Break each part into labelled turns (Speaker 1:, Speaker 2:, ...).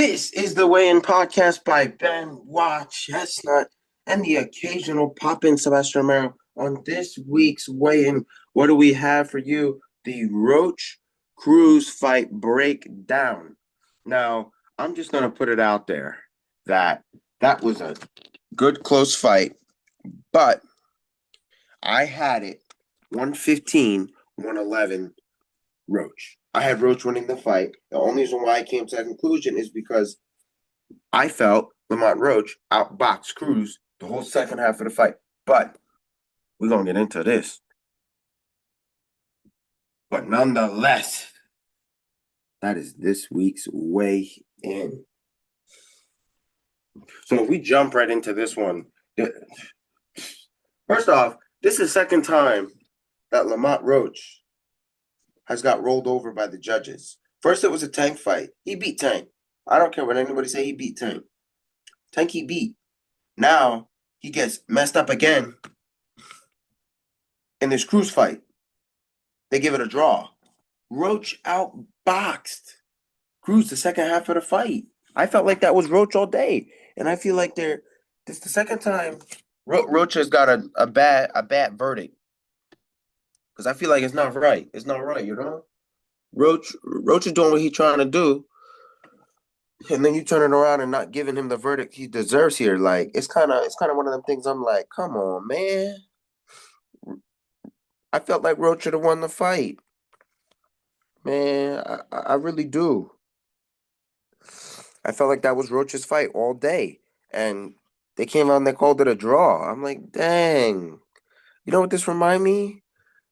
Speaker 1: This is the Weigh-In Podcast by Benoit Chestnut and the occasional pop-in Sebastian Romero. On this week's Weigh-In, what do we have for you? The Roach Cruz fight breakdown. Now, I'm just going to put it out there that was a good close fight, but I had it 115, 111 Roach. I had Roach winning the fight. The only reason why I came to that conclusion is because I felt Lamont Roach outboxed Cruz the whole second half of the fight. But we're going to get into this. But nonetheless, that is this week's Weigh-In. So if we jump right into this one, first off, this is the second time that Lamont Roach has got rolled over by the judges. First, it was a Tank fight. He beat Tank. I don't care what anybody say. He beat Tank. Tank he beat. Now he gets messed up again in this Cruz fight. They give it a draw. Roach outboxed Cruz the second half of the fight. I felt like that was Roach all day, and I feel like this is the second time Roach has got a bad verdict. Because I feel like it's not right. It's not right, you know? Roach is doing what he's trying to do. And then you turn it around and not giving him the verdict he deserves here. Like, it's kind of one of them things I'm like, come on, man. I felt like Roach should have won the fight. Man, I really do. I felt like that was Roach's fight all day. And they came out and they called it a draw. I'm like, dang. You know what this remind me?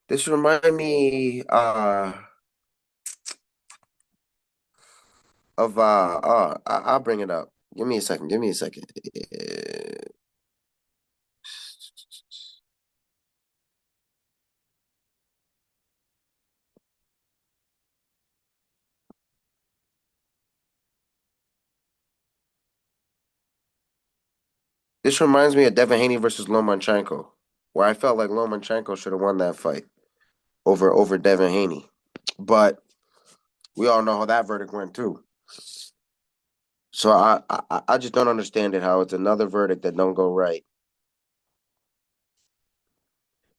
Speaker 1: This remind me of I'll bring it up. Give me a second. This reminds me of Devin Haney versus Lomachenko, where I felt like Lomachenko should have won that fight over Devin Haney. But we all know how that verdict went too. So I just don't understand it, how it's another verdict that don't go right.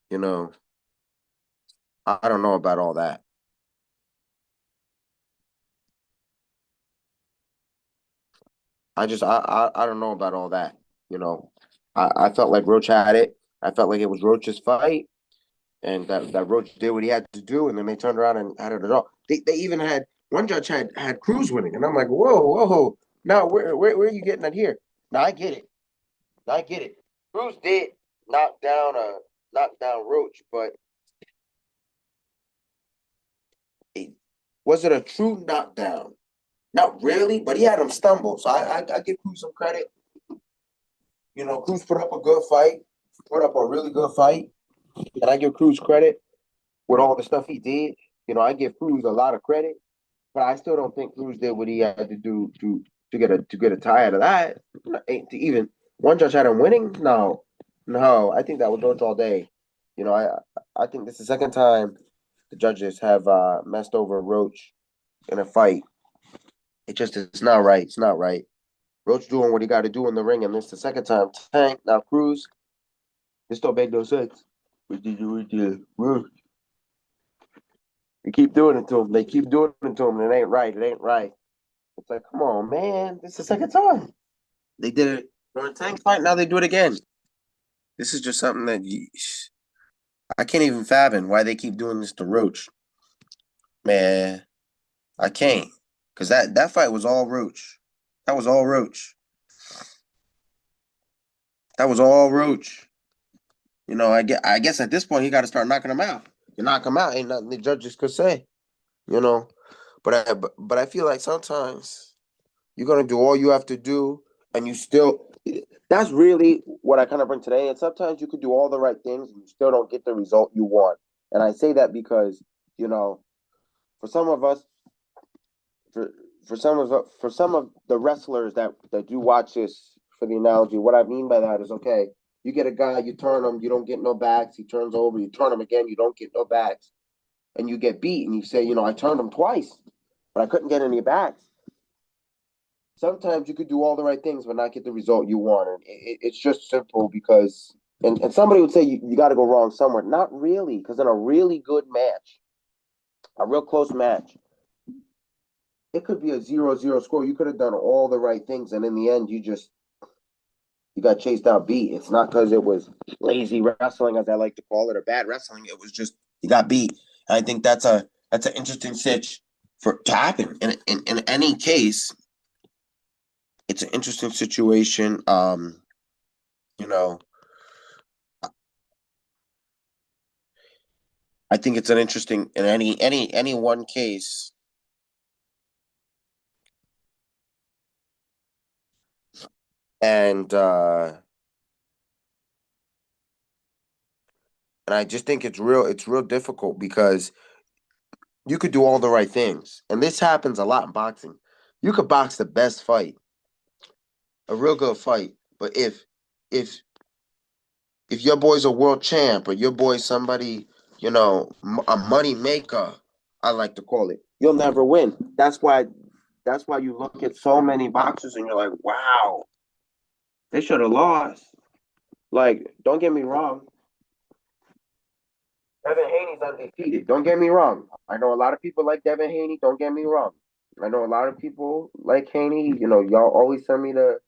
Speaker 1: You know, I don't know about all that. I don't know about all that. You know, I felt like Roach had it. I felt like it was Roach's fight, and that Roach did what he had to do, and then they turned around and had it all. They even had one judge had Cruz winning, and I'm like, whoa. Now where are you getting that here? Now I get it. Cruz did knock down Roach, but was it a true knockdown? Not really, but he had him stumble. So I give Cruz some credit. You know, Cruz put up a good fight, put up a really good fight, and I give Cruz credit with all the stuff he did. You know, I give Cruz a lot of credit, but I still don't think Cruz did what he had to do to get a tie out of that. To even one judge had him winning. No, I think that was Roach all day. You know, I think this is the second time the judges have messed over Roach in a fight. It's not right. It's not right. Roach doing what he got to do in the ring, and this is the second time. Tank, now Cruz. This don't make no sense. Roach. They keep doing it to him. And it ain't right. It's like, come on, man. This is the second time. They did it during Tank fight. Now they do it again. This is just something that I can't even fathom why they keep doing this to Roach. Man, I can't. Because that fight was all Roach. That was all Roach. You know, I guess at this point, he got to start knocking him out. You knock him out, ain't nothing the judges could say. You know, but I feel like sometimes you're gonna do all you have to do, and you still. That's really what I kind of bring today. And sometimes you could do all the right things, and you still don't get the result you want. And I say that because you know, for some of us, for some of the wrestlers that do watch this, for the analogy, what I mean by that is, okay, you get a guy, you turn him, you don't get no backs. He turns over, you turn him again, you don't get no backs, and you get beat, and you say, you know, I turned him twice, but I couldn't get any backs. sometimes you could do all the right things but not get the result you want. And it's just simple because, and somebody would say you got to go wrong somewhere. Not really, because in a really good match, a real close match, it could be a 0-0 score. You could have done all the right things, and in the end, you got chased out, beat. It's not because it was lazy wrestling, as I like to call it, or bad wrestling. It was just you got beat. And I think that's an interesting sitch to happen. In any case, it's an interesting situation. You know, I think it's an interesting in any one case. And I just think it's real difficult because you could do all the right things. And this happens a lot in boxing. You could box the best fight, a real good fight, but if if your boy's a world champ or your boy's somebody, a money maker, I like to call it, you'll never win. That's why you look at so many boxers and you're like, wow, they should have lost. Like, don't get me wrong, Devin Haney's undefeated. Don't get me wrong. I know a lot of people like Devin Haney. Don't get me wrong. I know a lot of people like Haney. Y'all always send me the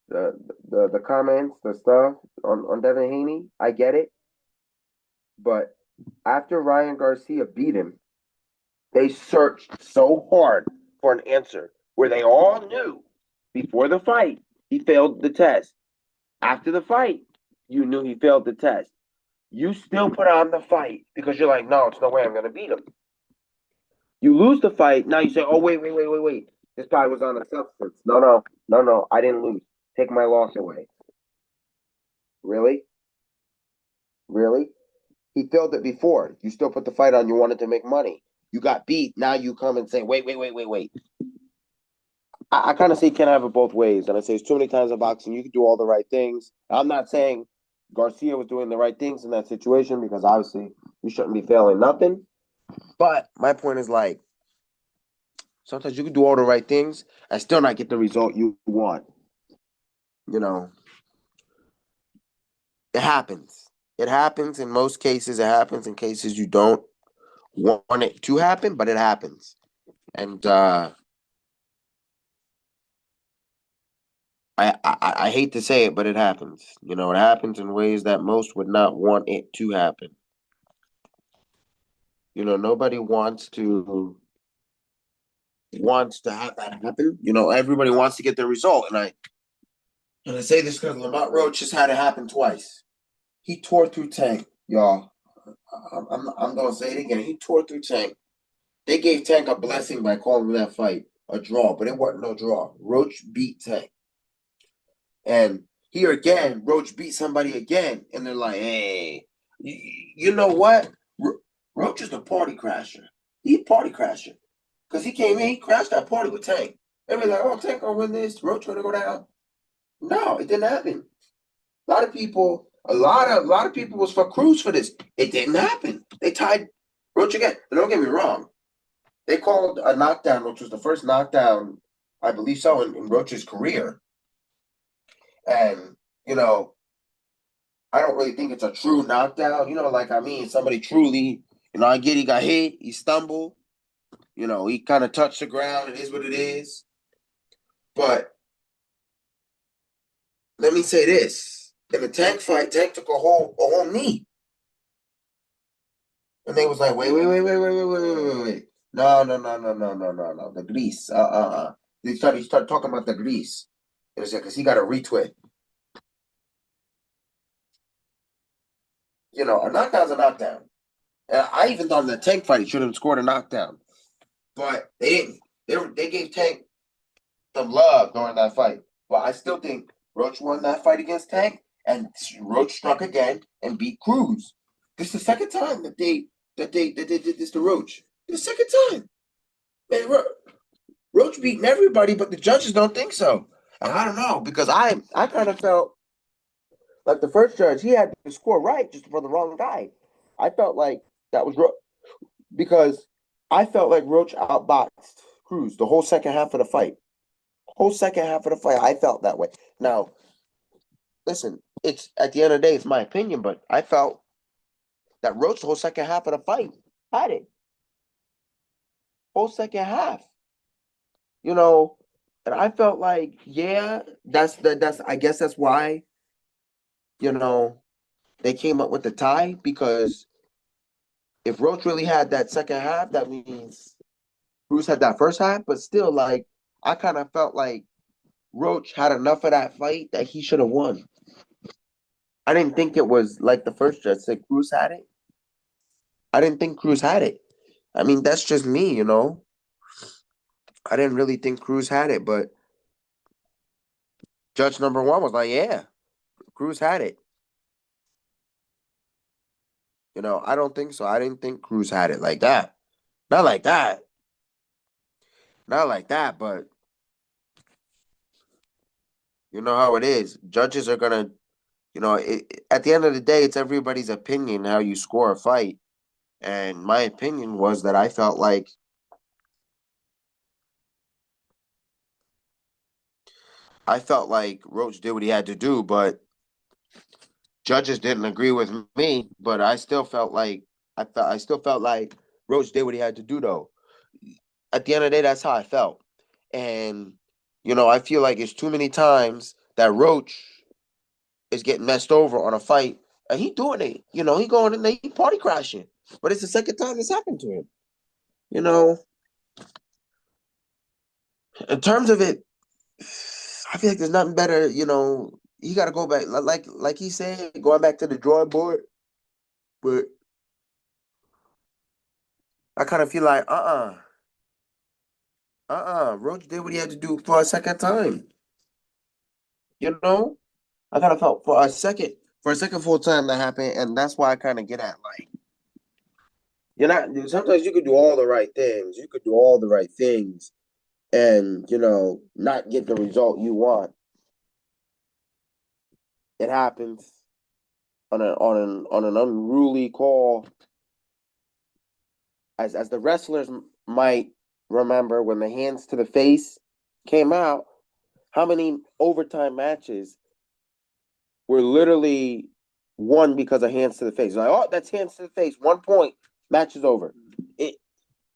Speaker 1: the comments, the stuff on Devin Haney. I get it. But after Ryan Garcia beat him, they searched so hard for an answer where they all knew before the fight he failed the test. After the fight, you knew he failed the test. You still put on the fight because you're like, no, it's no way I'm going to beat him. You lose the fight. Now you say, oh, wait, wait, wait, wait, wait. This guy was on a substance. No, no, no, no. I didn't lose. Take my loss away. Really? Really? He failed it before. You still put the fight on. You wanted to make money. You got beat. Now you come and say, wait, wait, wait, wait, wait. I kind of say you can't have it both ways. And I say it's too many times in boxing. You can do all the right things. I'm not saying Garcia was doing the right things in that situation because obviously you shouldn't be failing nothing. But my point is like, sometimes you can do all the right things and still not get the result you want. You know, it happens. It happens in most cases. It happens in cases you don't want it to happen, but it happens. And I hate to say it, but it happens. It happens in ways that most would not want it to happen. Nobody wants to have that happen. Everybody wants to get the result, and I say this because Lamont Roach just had it happen twice. He tore through Tank, y'all. I'm gonna say it again. He tore through Tank. They gave Tank a blessing by calling that fight a draw, but it wasn't no draw. Roach beat Tank. And here again, Roach beat somebody again, and they're like, "Hey, you know what? Roach is the party crasher. He a party crasher because he came in, he crashed that party with Tank. Everybody's like, oh, Tank gonna win this. Roach gonna go down. No, it didn't happen. A lot of people was for Cruz for this. It didn't happen. They tied Roach again. But don't get me wrong. They called a knockdown, which was the first knockdown, I believe so, in Roach's career. And, I don't really think it's a true knockdown. Somebody truly, I get he got hit, he stumbled, he kind of touched the ground. It is what it is. But let me say this. In the Tank fight, Tank took a whole knee. And they was like, wait, wait, wait, wait, wait, wait, wait, wait, wait, wait. No, no, no, no, no, no, no, no. The grease. He started talking about the grease. It was because he got a retweet. A knockdown's a knockdown. And I even thought in the Tank fight he should have scored a knockdown. But they didn't. They gave Tank some love during that fight. But I still think Roach won that fight against Tank, and Roach struck again and beat Cruz. This is the second time that they did this to Roach. The second time. Man, Roach beating everybody, but the judges don't think so. And I don't know, because I kind of felt like the first judge, he had to score right just for the wrong guy. I felt like that was because I felt like Roach outboxed Cruz the whole second half of the fight. Whole second half of the fight, I felt that way. Now, listen, it's at the end of the day, it's my opinion, but I felt that Roach the whole second half of the fight had it. Whole second half, you know, and I felt like, yeah, that's I guess that's why, you know, they came up with the tie because if Roach really had that second half, that means Cruz had that first half, but still, like, I kind of felt like Roach had enough of that fight that he should have won. I didn't think it was like the first judge said Cruz had it. I didn't think Cruz had it. I mean, that's just me, you know. I didn't really think Cruz had it, but judge number one was like, yeah, Cruz had it. You know, I don't think so. I didn't think Cruz had it like that. Not like that. Not like that, but you know how it is. Judges are gonna, at the end of the day, it's everybody's opinion how you score a fight. And my opinion was that I felt like Roach did what he had to do, but judges didn't agree with me. But I still felt like Roach did what he had to do, though. At the end of the day, that's how I felt. And I feel like it's too many times that Roach is getting messed over on a fight, and he doing it. He going in there, he party crashing. But it's the second time this happened to him. You know, in terms of it, I feel like there's nothing better. He got to go back, like he said, going back to the drawing board. But I kind of feel like Roach did what he had to do for a second time. You know, I kind of felt for a second full time that happened, and that's why I kind of get at like you're not. Sometimes you could do all the right things. You could do all the right things, and not get the result you want. It happens on an unruly call, as the wrestlers might remember when the hands to the face came out. How many overtime matches were literally won because of hands to the face? Like, oh, that's hands to the face. 1 point, match is over.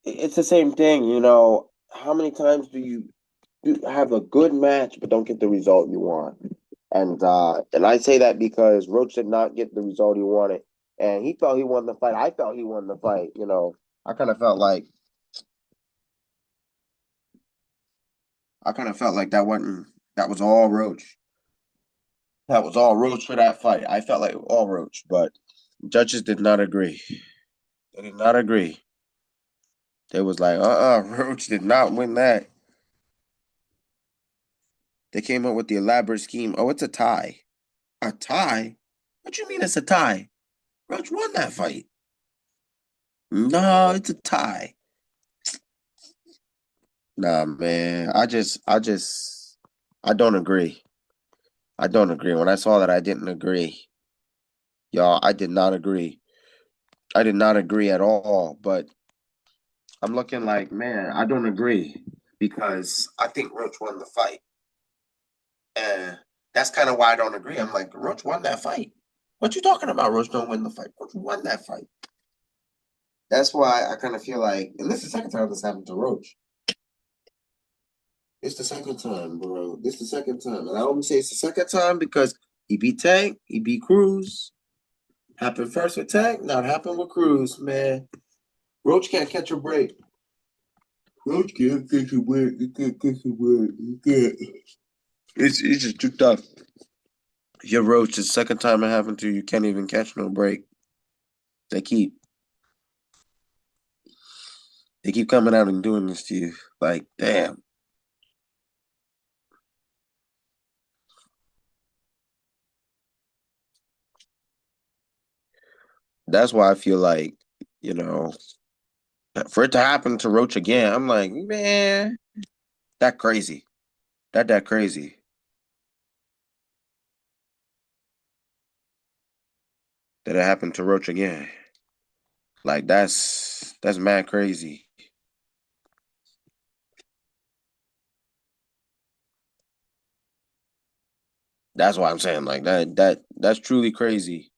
Speaker 1: It's the same thing. How many times do you have a good match but don't get the result you want? And I say that because Roach did not get the result he wanted, and he felt he won the fight. I felt he won the fight. I kind of felt like that was all Roach. That was all Roach for that fight. I felt like all Roach, but judges did not agree. They did not agree. They was like, Roach did not win that. They came up with the elaborate scheme. Oh, it's a tie. A tie? What you mean it's a tie? Roach won that fight. No, it's a tie. Nah, man. I don't agree. I don't agree. When I saw that, I didn't agree. Y'all, I did not agree. I did not agree at all. But I'm looking like, man, I don't agree because I think Roach won the fight. And that's kind of why I don't agree. I'm like, Roach won that fight. What you talking about? Roach don't win the fight. Roach won that fight. That's why I kind of feel like, and this is the second time this happened to Roach. It's the second time, bro. This is the second time. And I only say it's the second time because he beat Tank, he beat Cruz. Happened first with Tank, now it happened with Cruz, man. Roach can't catch a break. Roach can't catch a break. He can't catch a break. He can't. It's just too tough. Your Roach, the second time it happened to you, you can't even catch no break. They keep they keep coming out and doing this to you. Like, damn. That's why I feel like, you know, for it to happen to Roach again, I'm like, man, that crazy. That crazy. That it happened to Roach again. Like that's mad crazy. That's why I'm saying like that's truly crazy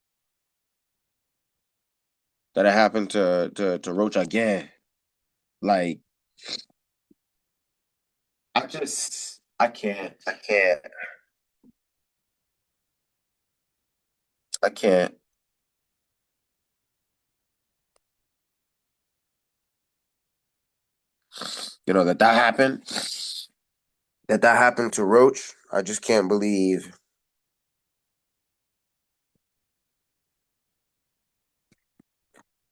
Speaker 1: that it happened to Roach again. Like I can't. You know that happened. That happened to Roach. I just can't believe.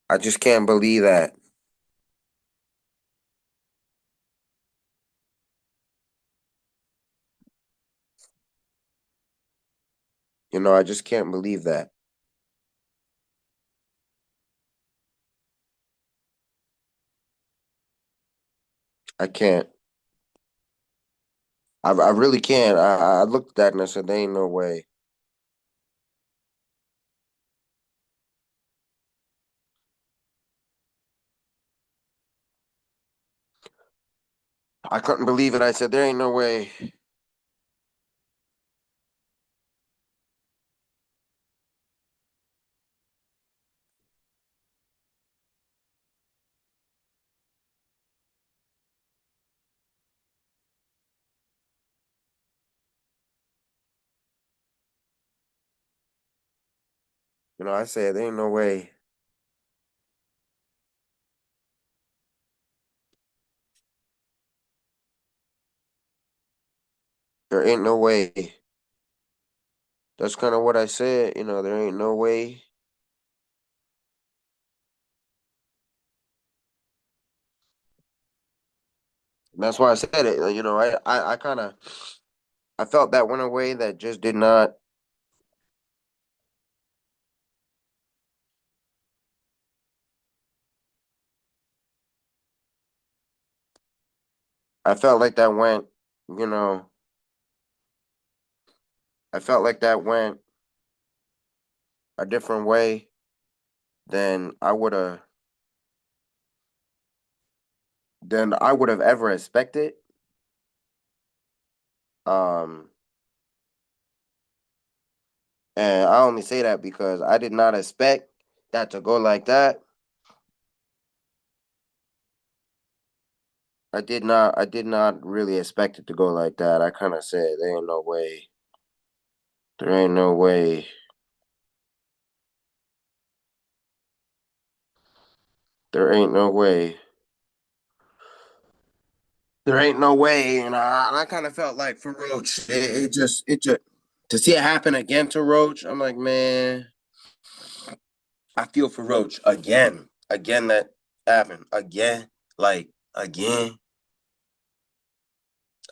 Speaker 1: I just can't believe that. I just can't believe that. I can't. I really can't. I looked at that and I said, there ain't no way. I couldn't believe it. I said, there ain't no way. I said, there ain't no way. There ain't no way. That's kind of what I said. There ain't no way. And that's why I said it. I kind of I felt that went away that just did not. I felt like that went. You know, I felt like that went a different way than I would have ever expected. Um, and I only say that because I did not expect that to go like that. I did not really expect it to go like that. I kind of said, there ain't no way. There ain't no way. There ain't no way. There ain't no way. And I kind of felt like for Roach, it just to see it happen again to Roach. I'm like, man, I feel for Roach again, again that happened again, like again.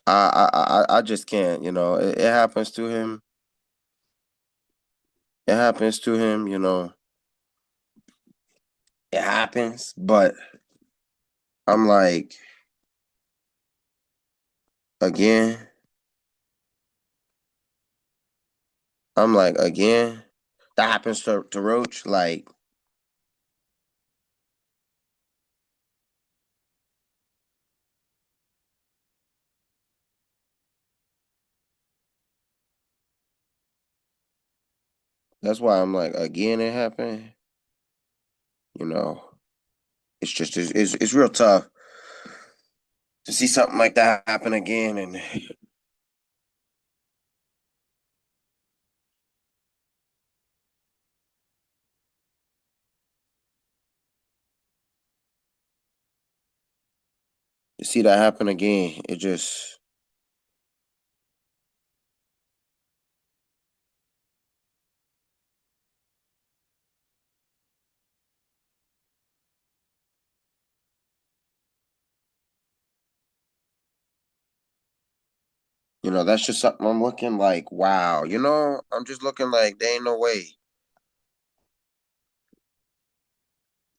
Speaker 1: I just can't. It happens to him. It happens to him. It happens. But I'm like, again. I'm like, again. That happens to Roach. Like, that's why I'm like, again. It happened. You know, it's real tough to see something like that happen again, and to see that happen again. It just, that's just something I'm looking like, wow. I'm just looking like there ain't no way.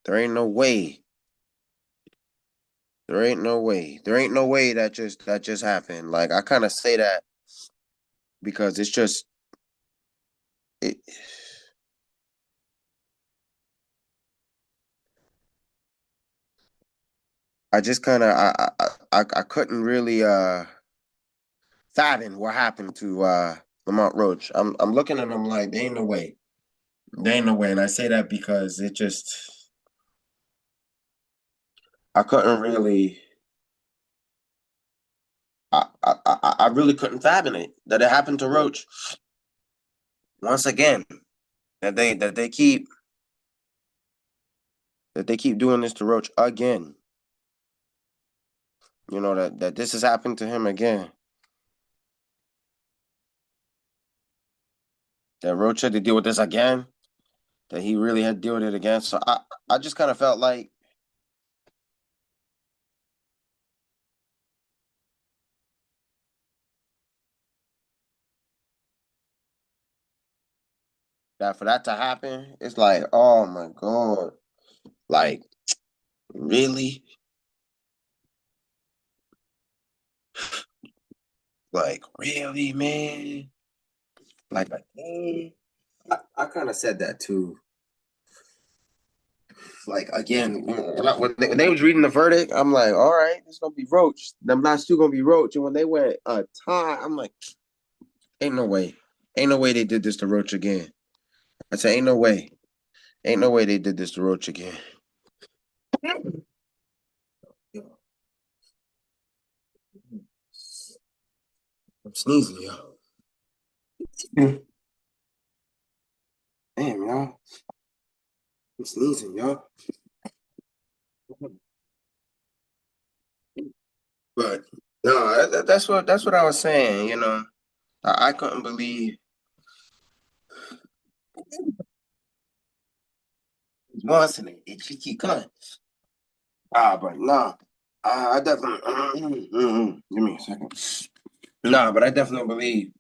Speaker 1: There ain't no way. There ain't no way. There ain't no way that just happened. Like I kind of say that because it's just it. I just kind of I couldn't really fathom what happened to Lamont Roach. I'm looking at him like there ain't no way. There ain't no way. And I say that because it just I couldn't really I really couldn't fathom it that it happened to Roach once again. That they keep doing this to Roach again. You know that this has happened to him again. That Roach had to deal with this again. That he really had to deal with it again. So I just kind of felt like that for that to happen, it's like, oh my God. Like, really? Like, really, man? Like, I kind of said that too. Like, again, when they was reading the verdict, I'm like, all right, it's gonna be Roach. Them last two gonna be Roach. And when they went a tie, I'm like, ain't no way. Ain't no way they did this to Roach again. I said, ain't no way. Ain't no way they did this to Roach again. I'm sneezing, yo. Damn, y'all. I'm sneezing, y'all. But no, that's what I was saying. I couldn't believe once and it just keep coming. But no, I definitely. Give me a second. Nah, but I definitely believe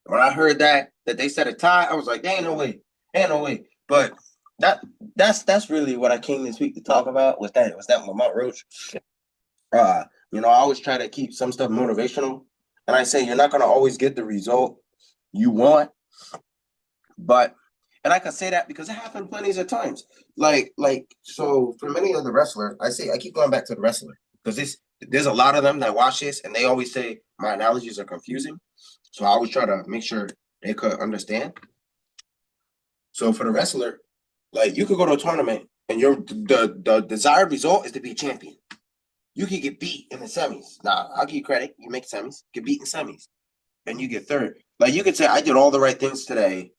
Speaker 1: when I heard that they said a tie, I was like, there ain't no way, ain't no way. But that that's really what I came this week to talk about was that Lamont Roach. Uh, I always try to keep some stuff motivational, and I say you're not gonna always get the result you want, but and I can say that because it happened plenty of times. So for many of the wrestlers, I keep going back to the wrestler because there's a lot of them that watch this and they always say my analogies are confusing. So I always try to make sure they could understand. So for the wrestler, like you could go to a tournament and the desired result is to be a champion. You could get beat in the semis. Now I'll give you credit. You make semis, get beat in semis, and you get third. Like you could say, I did all the right things today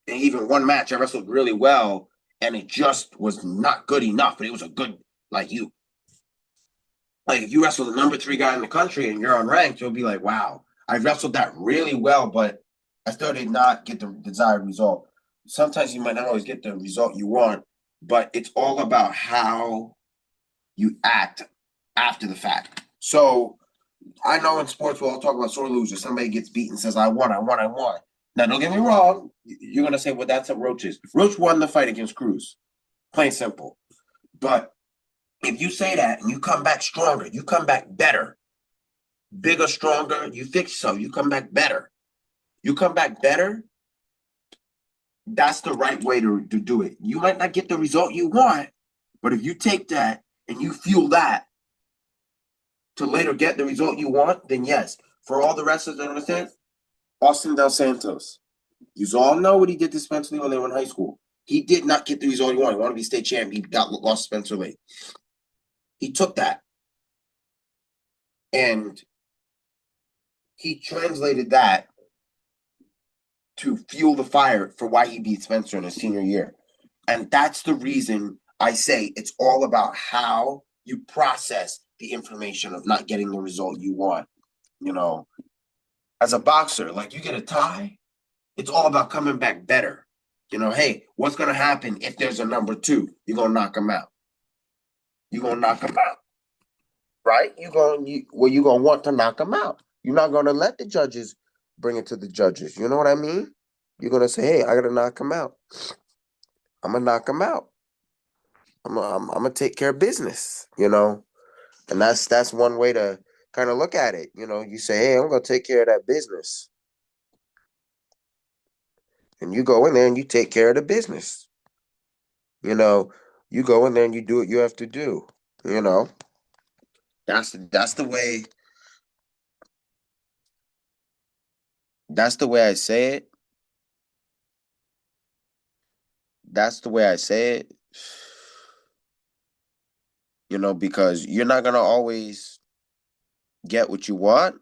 Speaker 1: and even one match I wrestled really well, and it just was not good enough. But it was a good like if you wrestle the number 3 guy in the country and you're unranked, you'll be like, wow, I wrestled that really well, but I still did not get the desired result. Sometimes you might not always get the result you want, but it's all about how you act after the fact. So I know in sports we'll all talk about sore losers. Somebody gets beaten and says, I won, I won, I won. Now, don't get me wrong. You're going to say, well, that's what Roach is. Roach won the fight against Cruz. Plain simple. But if you say that and you come back stronger, you come back better, bigger, stronger, you fix yourself, you come back better. You come back better, that's the right way to do it. You might not get the result you want, but if you take that and you fuel that to later get the result you want, then yes. For all the wrestlers that understand, Austin Del Santos. You all know what he did to Spencer Lee when they were in high school. He did not get the result he wanted. He wanted to be state champ. He got lost Spencer Lee. He took that and he translated that to fuel the fire for why he beat Spencer in his senior year. And that's the reason I say it's all about how you process the information of not getting the result you want. You know, as a boxer, like you get a tie, it's all about coming back better. Hey, what's going to happen if there's a number 2? You're going to knock him out. You're going to knock him out, right? You're going to want to knock him out. You're not going to let the judges bring it to the judges. You know what I mean? You're going to say, hey, I got to knock him out. I'm going to knock him out. I'm going to take care of business, And that's one way to kind of look at it. You say, hey, I'm going to take care of that business. And you go in there and you take care of the business. You go in there and you do what you have to do. That's the way That's the way I say it. That's the way I say it. Because you're not gonna always get what you want,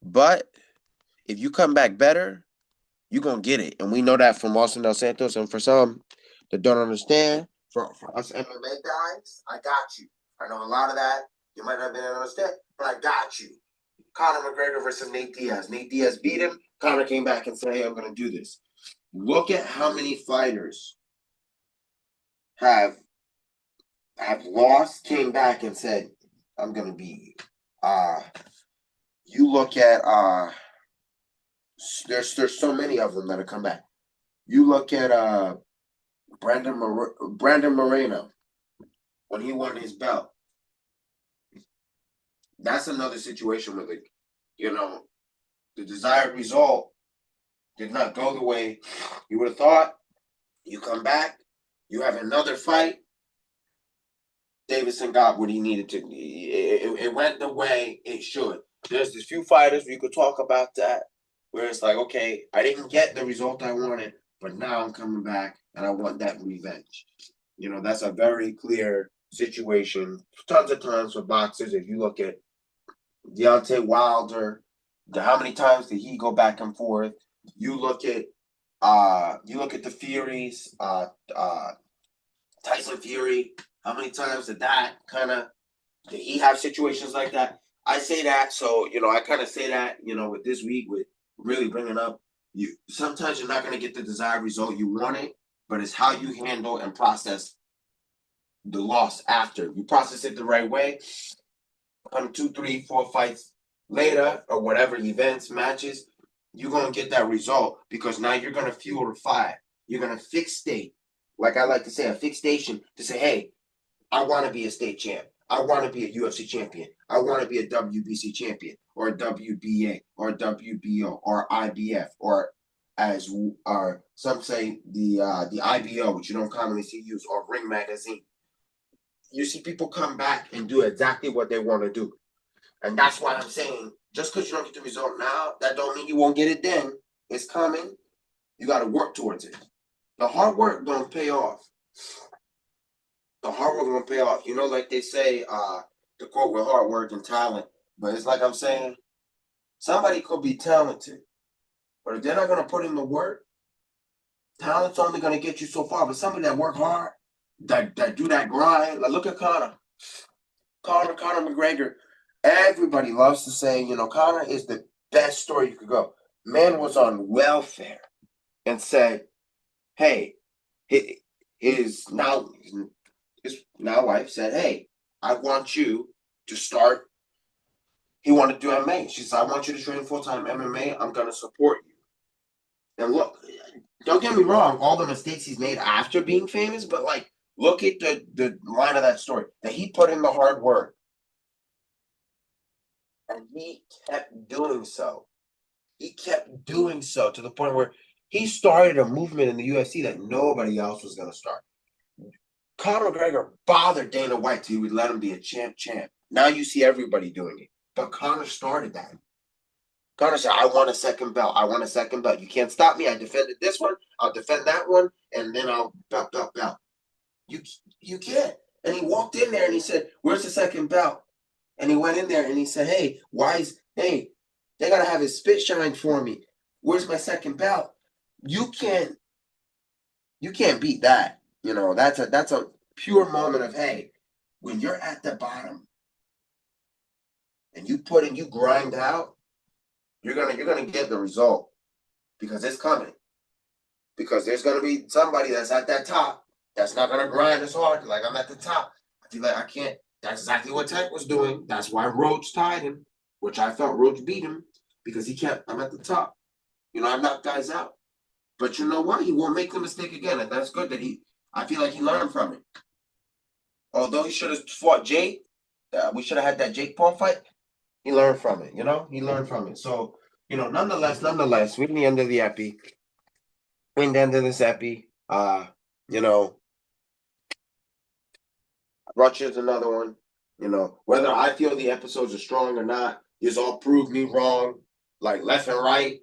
Speaker 1: but if you come back better, you're gonna get it. And we know that from Austin Dos Santos. And for some that don't understand, for us MMA guys, I got you. I know a lot of that. You might not be able to understand, but I got you. Conor McGregor versus Nate Diaz. Nate Diaz beat him. Conor came back and said, hey, I'm gonna do this. Look at how many fighters have lost, came back and said, I'm gonna beat you. You look at there's so many of them that have come back. You look at Brandon Moreno when he won his belt. That's another situation where the desired result did not go the way you would have thought. You come back, you have another fight. Davison got what he needed to. It went the way it should. There's these few fighters we could talk about that, where it's like, okay, I didn't get the result I wanted, but now I'm coming back and I want that revenge. That's a very clear situation. Tons of times for boxers. If you look at Deontay Wilder, how many times did he go back and forth? You look at the Furies, Tyson Fury. How many times did he have situations like that? I say that, so I kind of say that, with this week, with really bringing up sometimes you're not going to get the desired result you wanted, but it's how you handle and process the loss after. You process it the right way. 1, 2, 3, 4 fights later, or whatever events, matches, you're going to get that result because now you're going to fuel the fire. You're going to fixate, like I like to say, a fixation to say, hey, I want to be a state champ. I want to be a UFC champion. I want to be a WBC champion or a WBA or a WBO or IBF or some say the IBO, which you don't commonly see used, or Ring Magazine. You see people come back and do exactly what they want to do. And that's why I'm saying, just because you don't get the result now, that don't mean you won't get it then. It's coming. You got to work towards it. The hard work going to pay off. The hard work going to pay off. Like they say, the quote with hard work and talent. But it's like I'm saying, somebody could be talented. But if they're not going to put in the work, talent's only going to get you so far. But somebody that work hard, that do that grind, like look at Conor McGregor. Everybody loves to say, Conor is the best story you could go. Man was on welfare and said, hey, his now wife said, hey, I want you to start. He wanted to do MMA. She said, I want you to train full-time MMA. I'm going to support you. And look, don't get me wrong, all the mistakes he's made after being famous, but look at the line of that story, that he put in the hard work. And he kept doing so. He kept doing so to the point where he started a movement in the UFC that nobody else was going to start. Conor McGregor bothered Dana White till he would let him be a champ. Now you see everybody doing it. But Conor started that. Conor said, I want a second belt. I want a second belt. You can't stop me. I defended this one. I'll defend that one. And then I'll belt. You can't. And he walked in there and he said, where's the second belt? And he went in there and he said, hey, they got to have his spit shine for me. Where's my second belt? You can't beat that. That's a pure moment of, hey, when you're at the bottom and you grind out, you're gonna get the result because it's coming. Because there's gonna be somebody that's at that top that's not gonna grind as hard. Like, I'm at the top. I feel like I can't. That's exactly what Tank was doing. That's why Roach tied him, which I felt Roach beat him because I'm at the top. I knocked guys out. But you know what? He won't make the mistake again. And that's good that I feel like he learned from it. Although he should have fought Jake, we should have had that Jake Paul fight. He learned from it, He learned from it. So, nonetheless, we're in the end of the epi. We're in the end of this epi. I brought you another one. Whether I feel the episodes are strong or not, it's all proved me wrong, like left and right.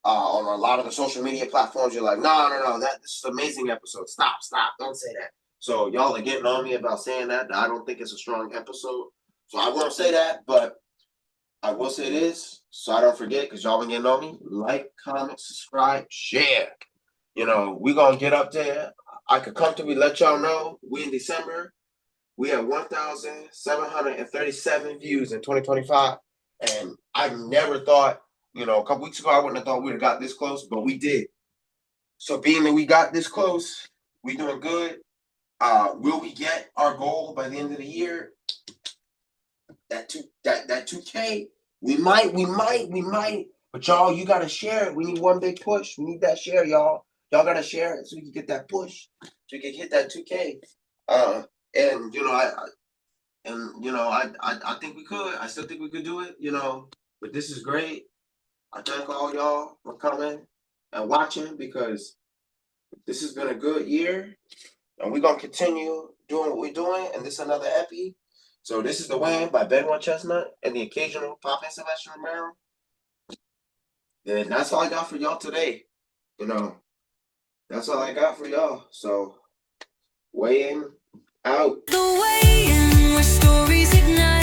Speaker 1: on a lot of the social media platforms, you're like, no, this is an amazing episode. Stop, don't say that. So y'all are getting on me about saying that. I don't think it's a strong episode. So I won't say that, but I will say this, so I don't forget, because y'all been getting on me. Like, comment, subscribe, share. We're going to get up there. I could comfortably let y'all know, we in December, we have 1,737 views in 2025. And I never thought, a couple weeks ago, I wouldn't have thought we would have got this close, but we did. So being that we got this close, we doing good. Will we get our goal by the end of the year? That 2K, we might. But y'all, you gotta share it. We need one big push. We need that share, y'all. Y'all gotta share it so we can get that push, so we can hit that 2K. I think we could. I still think we could do it. But this is great. I thank all y'all for coming and watching, because this has been a good year, and we're gonna continue doing what we're doing. And this is another epi. So this is The Win by Benoit Chestnut and the occasional Papa Sebastian Romero. And that's all I got for y'all today. That's all I got for y'all. So, weigh in out.
Speaker 2: The way in where stories ignite.